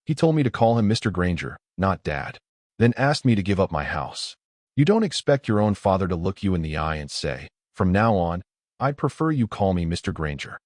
He told me to call him Mr. Granger, not Dad, then asked me to give up my house. You don't expect your own father to look you in the eye and say, "From now on, I'd prefer you call me Mr. Granger."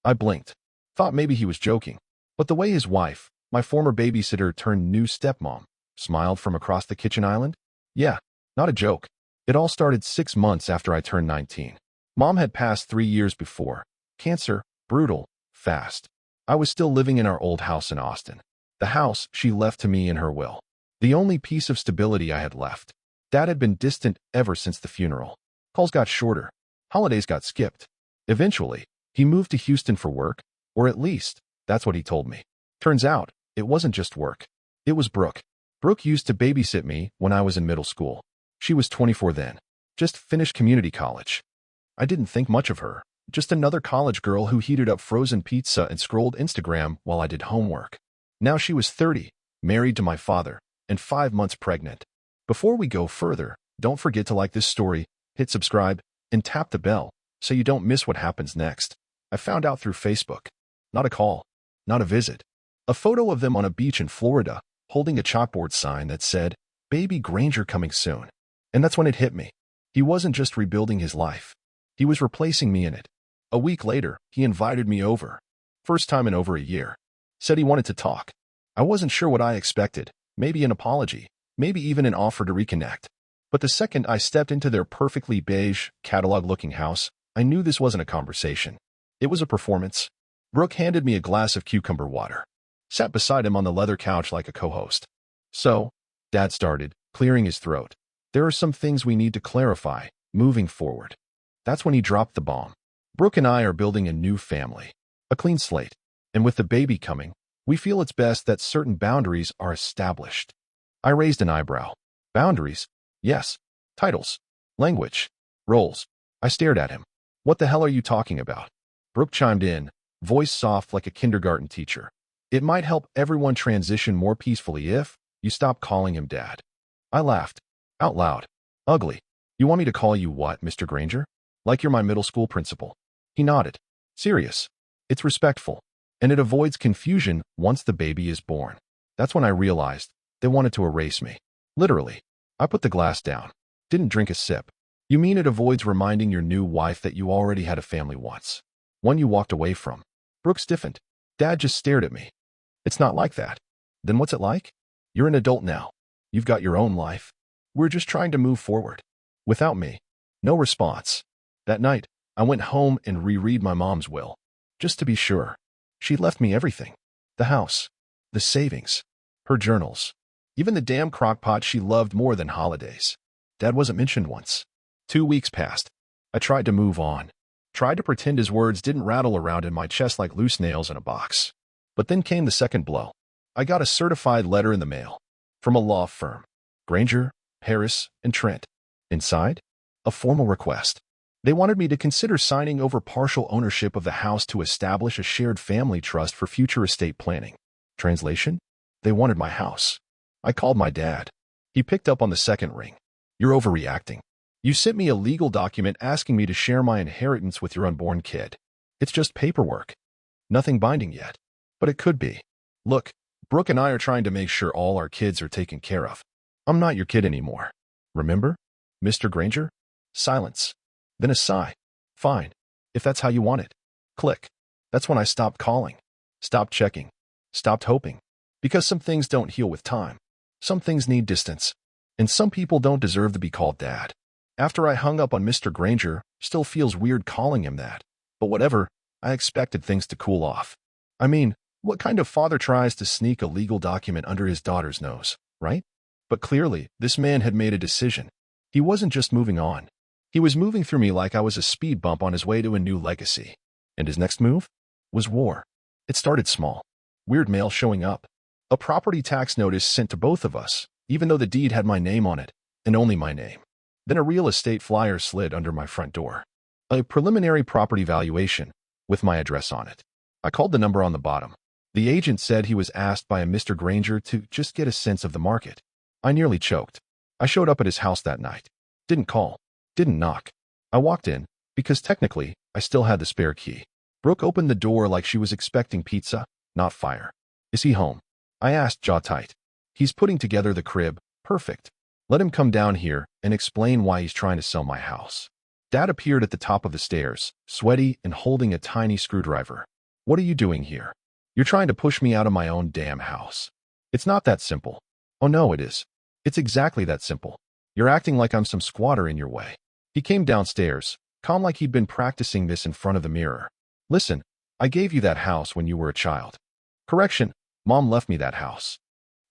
I blinked, thought maybe he was joking, but the way his wife, my former babysitter turned new stepmom, smiled from across the kitchen island? Yeah, not a joke. It all started 6 months after I turned 19. Mom had passed 3 years before. Cancer, brutal, fast. I was still living in our old house in Austin. The house she left to me in her will. The only piece of stability I had left. Dad had been distant ever since the funeral. Calls got shorter. Holidays got skipped. Eventually, he moved to Houston for work, or at least, that's what he told me. Turns out, it wasn't just work. It was Brooke. Brooke used to babysit me when I was in middle school. She was 24 then. Just finished community college. I didn't think much of her. Just another college girl who heated up frozen pizza and scrolled Instagram while I did homework. Now she was 30, married to my father, and 5 months pregnant. Before we go further, don't forget to like this story, hit subscribe, and tap the bell so you don't miss what happens next. I found out through Facebook. Not a call, not a visit. A photo of them on a beach in Florida, holding a chalkboard sign that said, "Baby Granger coming soon." And that's when it hit me. He wasn't just rebuilding his life. He was replacing me in it. A week later, he invited me over. First time in over a year. Said he wanted to talk. I wasn't sure what I expected. Maybe an apology. Maybe even an offer to reconnect. But the second I stepped into their perfectly beige, catalog-looking house, I knew this wasn't a conversation. It was a performance. Brooke handed me a glass of cucumber water. Sat beside him on the leather couch like a co-host. "So," Dad started, clearing his throat, "there are some things we need to clarify, moving forward." That's when he dropped the bomb. Brooke and I are building a new family. A clean slate. And with the baby coming, we feel it's best that certain boundaries are established. I raised an eyebrow. Boundaries? Yes. Titles. Language. Roles. I stared at him. "What the hell are you talking about?" Brooke chimed in, voice soft like a kindergarten teacher. "It might help everyone transition more peacefully if you stop calling him Dad." I laughed. Out loud. "Ugly. You want me to call you what, Mr. Granger? Like you're my middle school principal?" He nodded. "Serious. It's respectful. And it avoids confusion once the baby is born." That's when I realized they wanted to erase me. Literally. I put the glass down. Didn't drink a sip. "You mean it avoids reminding your new wife that you already had a family once? One you walked away from?" Brooke stiffened. Dad just stared at me. "It's not like that." "Then what's it like?" "You're an adult now. You've got your own life. We're just trying to move forward." Without me. No response. That night, I went home and reread my mom's will. Just to be sure. She'd left me everything. The house. The savings. Her journals. Even the damn crock pot she loved more than holidays. Dad wasn't mentioned once. 2 weeks passed. I tried to move on. Tried to pretend his words didn't rattle around in my chest like loose nails in a box. But then came the second blow. I got a certified letter in the mail. From a law firm. Granger, Harris, and Trent. Inside? A formal request. They wanted me to consider signing over partial ownership of the house to establish a shared family trust for future estate planning. Translation? They wanted my house. I called my dad. He picked up on the second ring. "You're overreacting. You sent me a legal document asking me to share my inheritance with your unborn kid. It's just paperwork. Nothing binding yet. But it could be. Look, Brooke and I are trying to make sure all our kids are taken care of. I'm not your kid anymore. Remember? Mr. Granger?" Silence. Then a sigh. "Fine. If that's how you want it." Click. That's when I stopped calling. Stopped checking. Stopped hoping. Because some things don't heal with time. Some things need distance. And some people don't deserve to be called Dad. After I hung up on Mr. Granger, still feels weird calling him that. But whatever, I expected things to cool off. I mean, what kind of father tries to sneak a legal document under his daughter's nose, right? But clearly, this man had made a decision. He wasn't just moving on. He was moving through me like I was a speed bump on his way to a new legacy. And his next move? Was war. It started small. Weird mail showing up. A property tax notice sent to both of us, even though the deed had my name on it, and only my name. Then a real estate flyer slid under my front door. A preliminary property valuation, with my address on it. I called the number on the bottom. The agent said he was asked by a Mr. Granger to just get a sense of the market. I nearly choked. I showed up at his house that night. Didn't call. Didn't knock. I walked in, because technically, I still had the spare key. Brooke opened the door like she was expecting pizza, not fire. "Is he home?" I asked, jaw tight. He's putting together the crib. Perfect. Let him come down here and explain why he's trying to sell my house. Dad appeared at the top of the stairs, sweaty and holding a tiny screwdriver. What are you doing here? You're trying to push me out of my own damn house. It's not that simple. Oh no, it is. It's exactly that simple. You're acting like I'm some squatter in your way. He came downstairs, calm like he'd been practicing this in front of the mirror. Listen, I gave you that house when you were a child. Correction, Mom left me that house.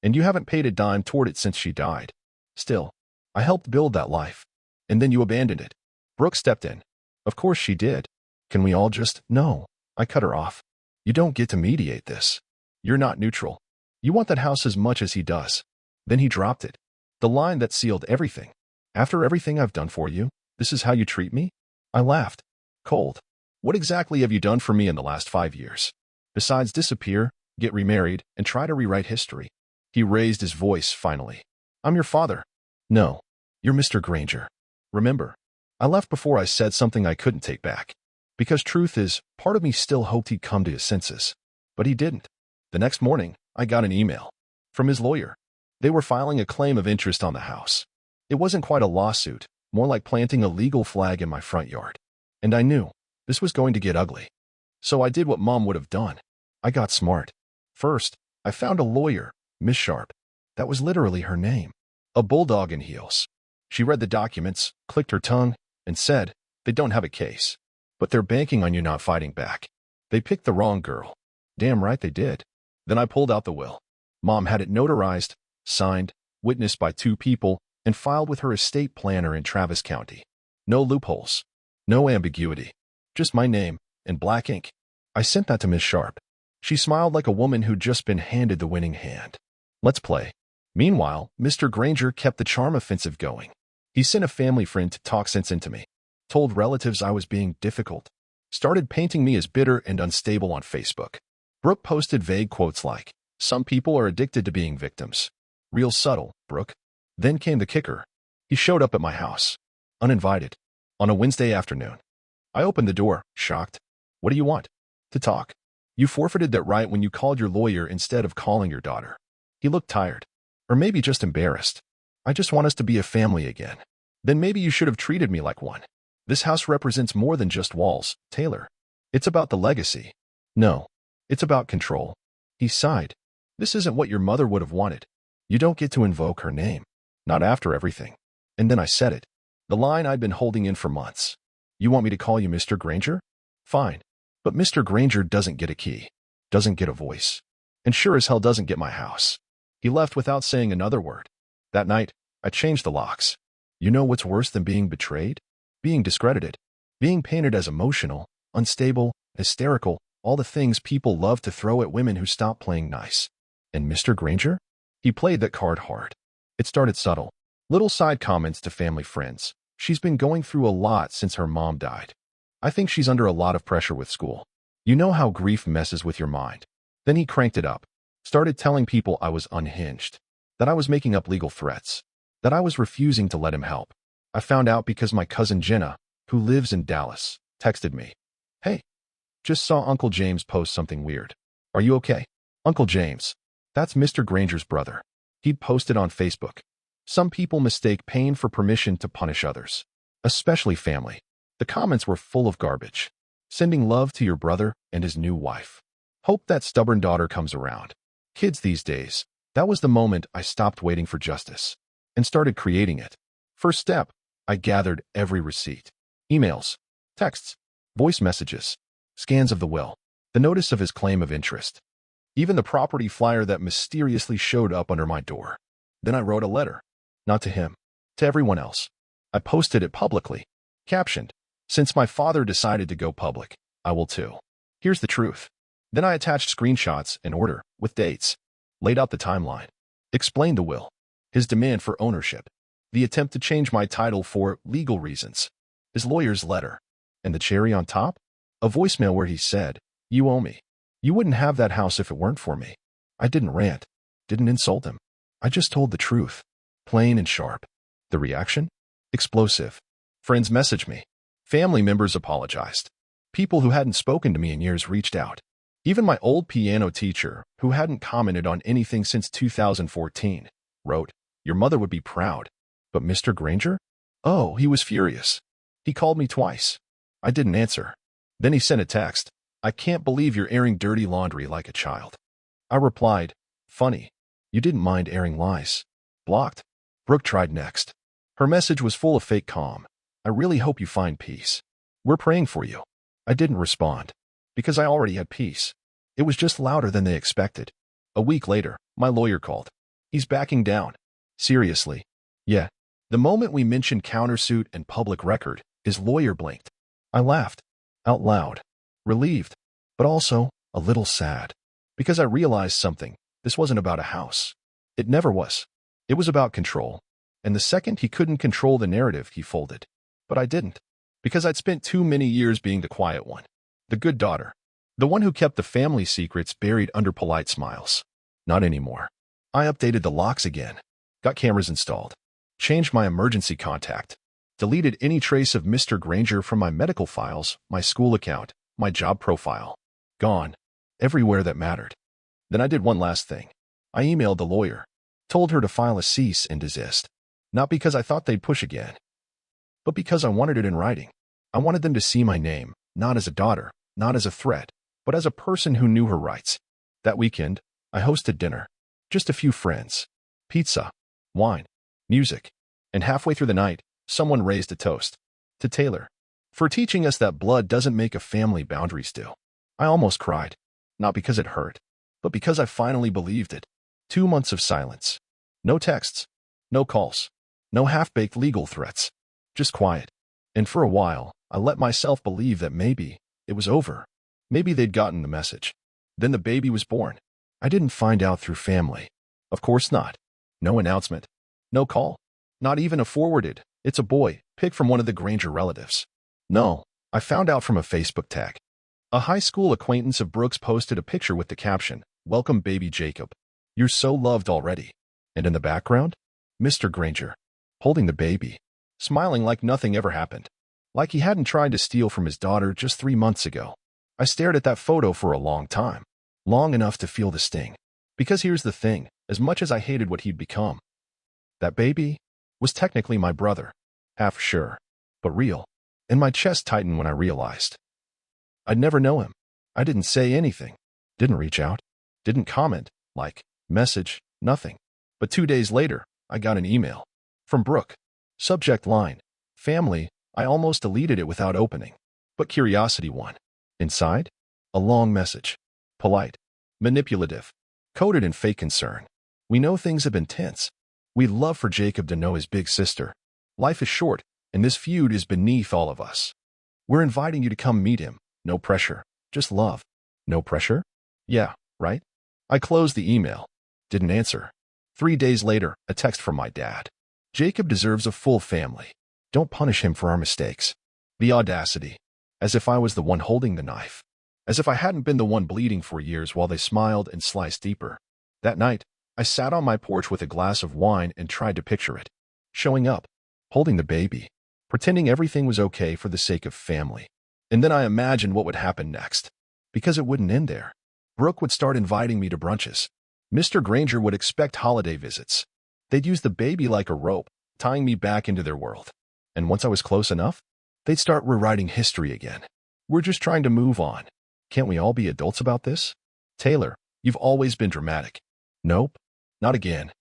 And you haven't paid a dime toward it since she died. Still, I helped build that life. And then you abandoned it. Brooke stepped in. Of course she did. Can we all just— No, I cut her off. You don't get to mediate this. You're not neutral. You want that house as much as he does. Then he dropped it. The line that sealed everything. After everything I've done for you, this is how you treat me? I laughed. Cold. What exactly have you done for me in the last 5 years? Besides disappear, get remarried, and try to rewrite history. He raised his voice finally. I'm your father. No, you're Mr. Granger. Remember, I left before I said something I couldn't take back. Because truth is, part of me still hoped he'd come to his senses. But he didn't. The next morning, I got an email from his lawyer. They were filing a claim of interest on the house. It wasn't quite a lawsuit, more like planting a legal flag in my front yard. And I knew this was going to get ugly. So I did what Mom would have done. I got smart. First, I found a lawyer, Miss Sharp. That was literally her name. A bulldog in heels. She read the documents, clicked her tongue, and said, they don't have a case. But they're banking on you not fighting back. They picked the wrong girl. Damn right they did. Then I pulled out the will. Mom had it notarized, signed, witnessed by 2 people, and filed with her estate planner in Travis County. No loopholes. No ambiguity. Just my name, in black ink. I sent that to Miss Sharp. She smiled like a woman who'd just been handed the winning hand. Let's play. Meanwhile, Mr. Granger kept the charm offensive going. He sent a family friend to talk sense into me. Told relatives I was being difficult. Started painting me as bitter and unstable on Facebook. Brooke posted vague quotes like, some people are addicted to being victims. Real subtle, Brooke. Then came the kicker. He showed up at my house. Uninvited. On a Wednesday afternoon. I opened the door, shocked. What do you want? To talk. You forfeited that right when you called your lawyer instead of calling your daughter. He looked tired. Or maybe just embarrassed. I just want us to be a family again. Then maybe you should have treated me like one. This house represents more than just walls, Taylor. It's about the legacy. No, it's about control. He sighed. This isn't what your mother would have wanted. You don't get to invoke her name. Not after everything. And then I said it. The line I'd been holding in for months. You want me to call you Mr. Granger? Fine. But Mr. Granger doesn't get a key. Doesn't get a voice. And sure as hell doesn't get my house. He left without saying another word. That night, I changed the locks. You know what's worse than being betrayed? Being discredited. Being painted as emotional, unstable, hysterical, all the things people love to throw at women who stop playing nice. And Mr. Granger? He played that card hard. It started subtle. Little side comments to family friends. She's been going through a lot since her mom died. I think she's under a lot of pressure with school. You know how grief messes with your mind. Then he cranked it up. Started telling people I was unhinged. That I was making up legal threats. That I was refusing to let him help. I found out because my cousin Jenna, who lives in Dallas, texted me. Hey, just saw Uncle James post something weird. Are you okay? Uncle James. That's Mr. Granger's brother. He'd posted on Facebook. Some people mistake pain for permission to punish others. Especially family. The comments were full of garbage. Sending love to your brother and his new wife. Hope that stubborn daughter comes around. Kids these days. That was the moment I stopped waiting for justice. And started creating it. First step. I gathered every receipt. Emails. Texts. Voice messages. Scans of the will. The notice of his claim of interest. Even the property flyer that mysteriously showed up under my door. Then I wrote a letter. Not to him. To everyone else. I posted it publicly. Captioned. Since my father decided to go public, I will too. Here's the truth. Then I attached screenshots in order, with dates. Laid out the timeline. Explained the will. His demand for ownership. The attempt to change my title for legal reasons. His lawyer's letter. And the cherry on top? A voicemail where he said, you owe me. You wouldn't have that house if it weren't for me. I didn't rant. Didn't insult him. I just told the truth. Plain and sharp. The reaction? Explosive. Friends messaged me. Family members apologized. People who hadn't spoken to me in years reached out. Even my old piano teacher, who hadn't commented on anything since 2014, wrote, "Your mother would be proud." But Mr. Granger? Oh, he was furious. He called me twice. I didn't answer. Then he sent a text. "I can't believe you're airing dirty laundry like a child." I replied, "Funny. You didn't mind airing lies." Blocked. Brooke tried next. Her message was full of fake calm. "I really hope you find peace. We're praying for you." I didn't respond, because I already had peace. It was just louder than they expected. A week later, my lawyer called. "He's backing down." Seriously? Yeah. The moment we mentioned countersuit and public record, his lawyer blinked. I laughed. Out loud. Relieved. But also a little sad. Because I realized something. This wasn't about a house. It never was. It was about control. And the second he couldn't control the narrative, he folded. But I didn't. Because I'd spent too many years being the quiet one. The good daughter. The one who kept the family secrets buried under polite smiles. Not anymore. I updated the locks again. Got cameras installed. Changed my emergency contact. Deleted any trace of Mr. Granger from my medical files, my school account, my job profile. Gone. Everywhere that mattered. Then I did one last thing. I emailed the lawyer. Told her to file a cease and desist. Not because I thought they'd push again, but because I wanted it in writing. I wanted them to see my name, not as a daughter, not as a threat, but as a person who knew her rights. That weekend, I hosted dinner. Just a few friends. Pizza. Wine. Music. And halfway through the night, someone raised a toast. To Taylor. For teaching us that blood doesn't make a family, boundaries do. I almost cried. Not because it hurt, but because I finally believed it. 2 months of silence. No texts. No calls. No half-baked legal threats. Just quiet. And for a while, I let myself believe that maybe it was over. Maybe they'd gotten the message. Then the baby was born. I didn't find out through family. Of course not. No announcement. No call. Not even a forwarded, "It's a boy," pic from one of the Granger relatives. No, I found out from a Facebook tag. A high school acquaintance of Brooks posted a picture with the caption, "Welcome baby Jacob. You're so loved already." And in the background, Mr. Granger, holding the baby, smiling like nothing ever happened. Like he hadn't tried to steal from his daughter just 3 months ago. I stared at that photo for a long time. Long enough to feel the sting. Because here's the thing, as much as I hated what he'd become, that baby was technically my brother. Half sure, but real. And my chest tightened when I realized I'd never know him. I didn't say anything. Didn't reach out. Didn't comment, like, message, nothing. But 2 days later, I got an email. From Brooke. Subject line, "Family." I almost deleted it without opening. But curiosity won. Inside, a long message. Polite. Manipulative. Coded in fake concern. "We know things have been tense. We'd love for Jacob to know his big sister. Life is short, and this feud is beneath all of us. We're inviting you to come meet him. No pressure. Just love." No pressure? Yeah, right? I closed the email. Didn't answer. 3 days later, a text from my dad. "Jacob deserves a full family. Don't punish him for our mistakes." The audacity. As if I was the one holding the knife. As if I hadn't been the one bleeding for years while they smiled and sliced deeper. That night, I sat on my porch with a glass of wine and tried to picture it. Showing up. Holding the baby. Pretending everything was okay for the sake of family. And then I imagined what would happen next. Because it wouldn't end there. Brooke would start inviting me to brunches. Mr. Granger would expect holiday visits. They'd use the baby like a rope, tying me back into their world. And once I was close enough, they'd start rewriting history again. We're just trying to move on. Can't we all be adults about this? Taylor, you've always been dramatic. Nope, not again.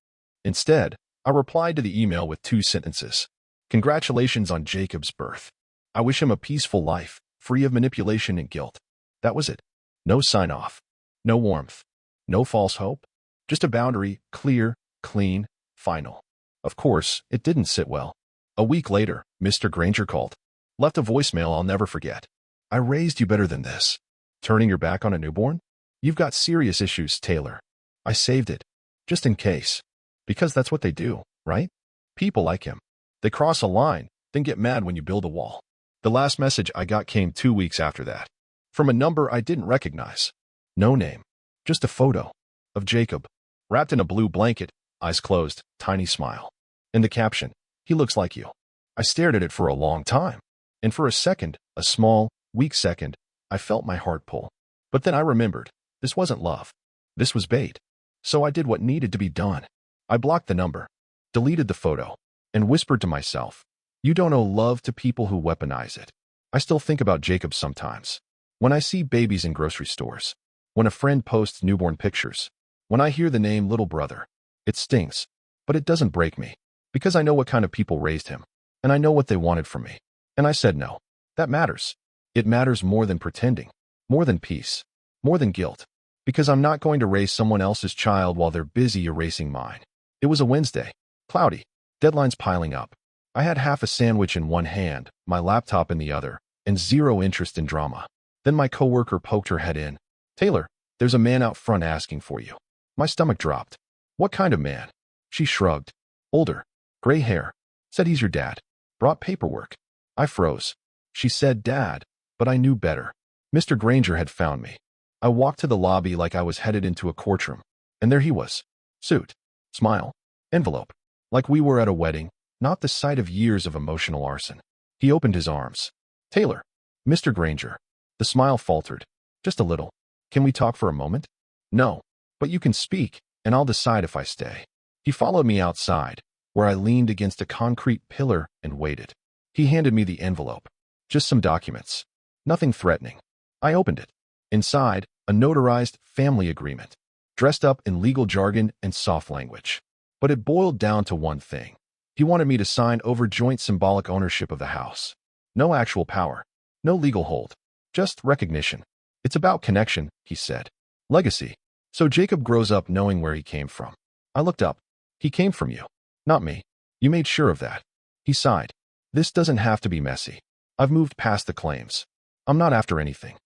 Instead, I replied to the email with 2 sentences. Congratulations on Jacob's birth. I wish him a peaceful life, free of manipulation and guilt. That was it. No sign-off. No warmth. No false hope. Just a boundary, clear, clean, final. Of course, it didn't sit well. A week later, Mr. Granger called. Left a voicemail I'll never forget. "I raised you better than this. Turning your back on a newborn? You've got serious issues, Taylor." I saved it. Just in case. Because that's what they do, right? People like him. They cross a line, then get mad when you build a wall. The last message I got came 2 weeks after that. From a number I didn't recognize. No name. Just a photo. Of Jacob. Wrapped in a blue blanket, eyes closed, tiny smile. In the caption, "He looks like you." I stared at it for a long time. And for a second, a small, weak second, I felt my heart pull. But then I remembered, This wasn't love. This was bait. So I did what needed to be done. I blocked the number, deleted the photo, and whispered to myself, you don't owe love to people who weaponize it. I still think about Jacob sometimes. When I see babies in grocery stores, when a friend posts newborn pictures, when I hear the name little brother, it stings, but it doesn't break me, because I know what kind of people raised him, and I know what they wanted from me. And I said no. That matters. It matters more than pretending, more than peace, more than guilt, because I'm not going to raise someone else's child while they're busy erasing mine. It was a Wednesday, cloudy, deadlines piling up. I had half a sandwich in one hand, my laptop in the other, and zero interest in drama. Then my coworker poked her head in. Taylor, there's a man out front asking for you. My stomach dropped. What kind of man? She shrugged. Older, gray hair. Said he's your dad. Brought paperwork. I froze. She said dad, but I knew better. Mr. Granger had found me. I walked to the lobby like I was headed into a courtroom, and there he was. Suit, smile, envelope. Like we were at a wedding, not the site of years of emotional arson. He opened his arms. Taylor. Mr. Granger. The smile faltered. Just a little. Can we talk for a moment? No. But you can speak, and I'll decide if I stay. He followed me outside, where I leaned against a concrete pillar and waited. He handed me the envelope. Just some documents. Nothing threatening. I opened it. Inside, a notarized family agreement, dressed up in legal jargon and soft language. But it boiled down to one thing. He wanted me to sign over joint symbolic ownership of the house. No actual power. No legal hold. Just recognition. It's about connection, he said. Legacy. So Jacob grows up knowing where he came from. I looked up. He came from you. Not me. You made sure of that. He sighed. This doesn't have to be messy. I've moved past the claims. I'm not after anything.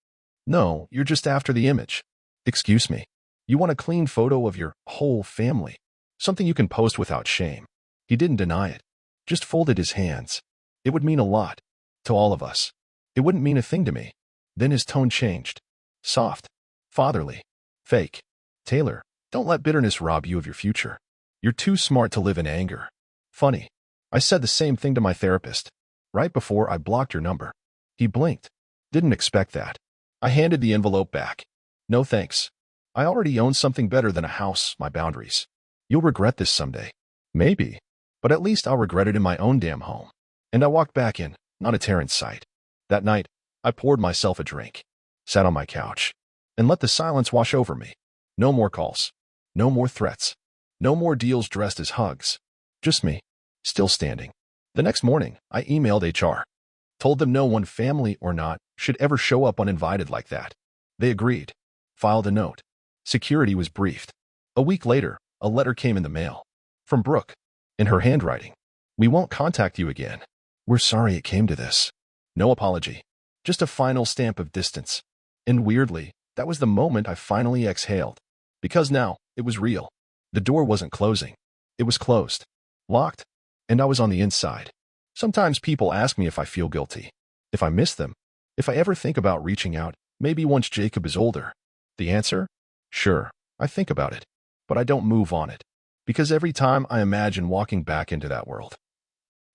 No, you're just after the image. Excuse me. You want a clean photo of your whole family. Something you can post without shame. He didn't deny it. Just folded his hands. It would mean a lot. To all of us. It wouldn't mean a thing to me. Then his tone changed. Soft. Fatherly. Fake. Taylor, don't let bitterness rob you of your future. You're too smart to live in anger. Funny. I said the same thing to my therapist. Right before I blocked your number. He blinked. Didn't expect that. I handed the envelope back. No thanks. I already own something better than a house, my boundaries. You'll regret this someday. Maybe. But at least I'll regret it in my own damn home. And I walked back in, not a tear in sight. That night, I poured myself a drink, sat on my couch, and let the silence wash over me. No more calls. No more threats. No more deals dressed as hugs. Just me, still standing. The next morning, I emailed HR. Told them no one, family or not, should ever show up uninvited like that. They agreed. Filed a note. Security was briefed. A week later, a letter came in the mail. From Brooke. In her handwriting. We won't contact you again. We're sorry it came to this. No apology. Just a final stamp of distance. And weirdly, that was the moment I finally exhaled. Because now, it was real. The door wasn't closing. It was closed. Locked. And I was on the inside. Sometimes people ask me if I feel guilty. If I miss them. If I ever think about reaching out, maybe once Jacob is older. The answer? Sure, I think about it. But I don't move on it. Because every time I imagine walking back into that world,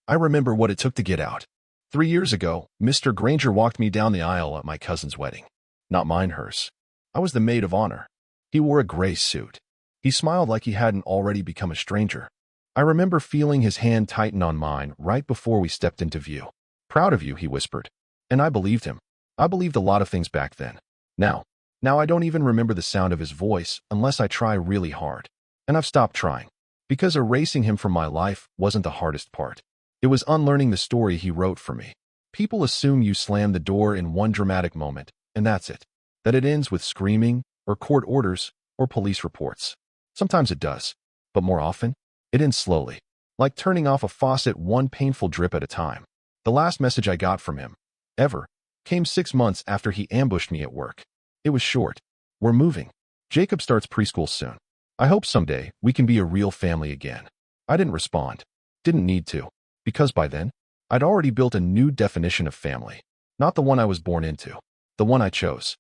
I remember what it took to get out. 3 years ago, Mr. Granger walked me down the aisle at my cousin's wedding. Not mine, hers. I was the maid of honor. He wore a gray suit. He smiled like he hadn't already become a stranger. I remember feeling his hand tighten on mine right before we stepped into view. Proud of you, he whispered. And I believed him. I believed a lot of things back then. Now I don't even remember the sound of his voice unless I try really hard. And I've stopped trying. Because erasing him from my life wasn't the hardest part. It was unlearning the story he wrote for me. People assume you slam the door in one dramatic moment, and that's it. That it ends with screaming, or court orders, or police reports. Sometimes it does, but more often, it ends slowly, like turning off a faucet one painful drip at a time. The last message I got from him, ever, came 6 months after he ambushed me at work. It was short. We're moving. Jacob starts preschool soon. I hope someday we can be a real family again. I didn't respond. Didn't need to. Because by then, I'd already built a new definition of family. Not the one I was born into. The one I chose.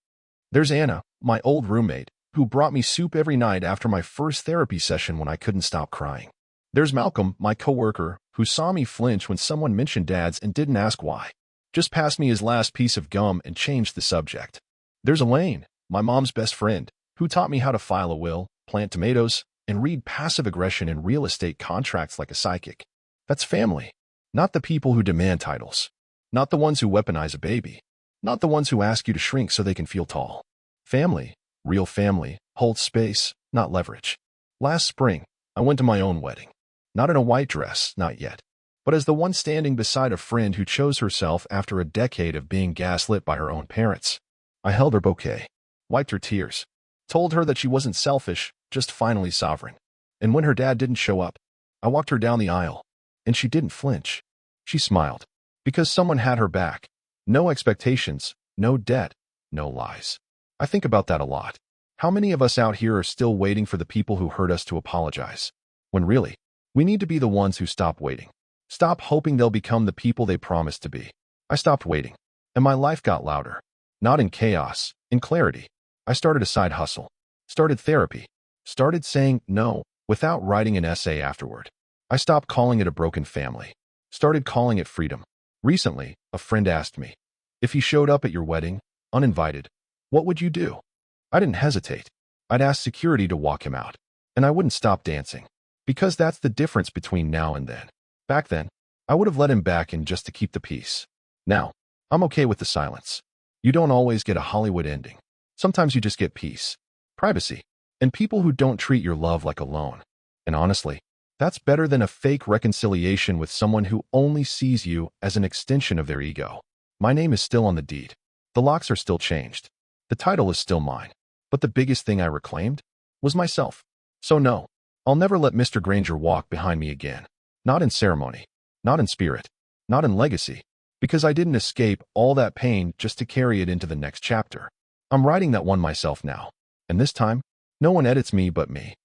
There's Anna, my old roommate, who brought me soup every night after my first therapy session when I couldn't stop crying. There's Malcolm, my coworker, who saw me flinch when someone mentioned dads and didn't ask why. Just passed me his last piece of gum and changed the subject. There's Elaine, my mom's best friend, Who taught me how to file a will, plant tomatoes, and read passive aggression in real estate contracts like a psychic? That's family. Not the people who demand titles. Not the ones who weaponize a baby. Not the ones who ask you to shrink so they can feel tall. Family, real family, holds space, not leverage. Last spring, I went to my own wedding. Not in a white dress, not yet, but as the one standing beside a friend who chose herself after a decade of being gaslit by her own parents. I held her bouquet, wiped her tears, told her that she wasn't selfish, just finally sovereign. And when her dad didn't show up, I walked her down the aisle, and she didn't flinch. She smiled, because someone had her back. No expectations, no debt, no lies. I think about that a lot. How many of us out here are still waiting for the people who hurt us to apologize? When really, we need to be the ones who stop waiting. Stop hoping they'll become the people they promised to be. I stopped waiting, and my life got louder. Not in chaos, in clarity. I started a side hustle, started therapy, started saying no without writing an essay afterward. I stopped calling it a broken family, started calling it freedom. Recently, a friend asked me, if he showed up at your wedding, uninvited, what would you do? I didn't hesitate. I'd ask security to walk him out, and I wouldn't stop dancing, because that's the difference between now and then. Back then, I would have let him back in just to keep the peace. Now, I'm okay with the silence. You don't always get a Hollywood ending. Sometimes you just get peace, privacy, and people who don't treat your love like a loan. And honestly, that's better than a fake reconciliation with someone who only sees you as an extension of their ego. My name is still on the deed. The locks are still changed. The title is still mine. But the biggest thing I reclaimed was myself. So no, I'll never let Mr. Granger walk behind me again. Not in ceremony, not in spirit, not in legacy, because I didn't escape all that pain just to carry it into the next chapter. I'm writing that one myself now. And this time, no one edits me but me.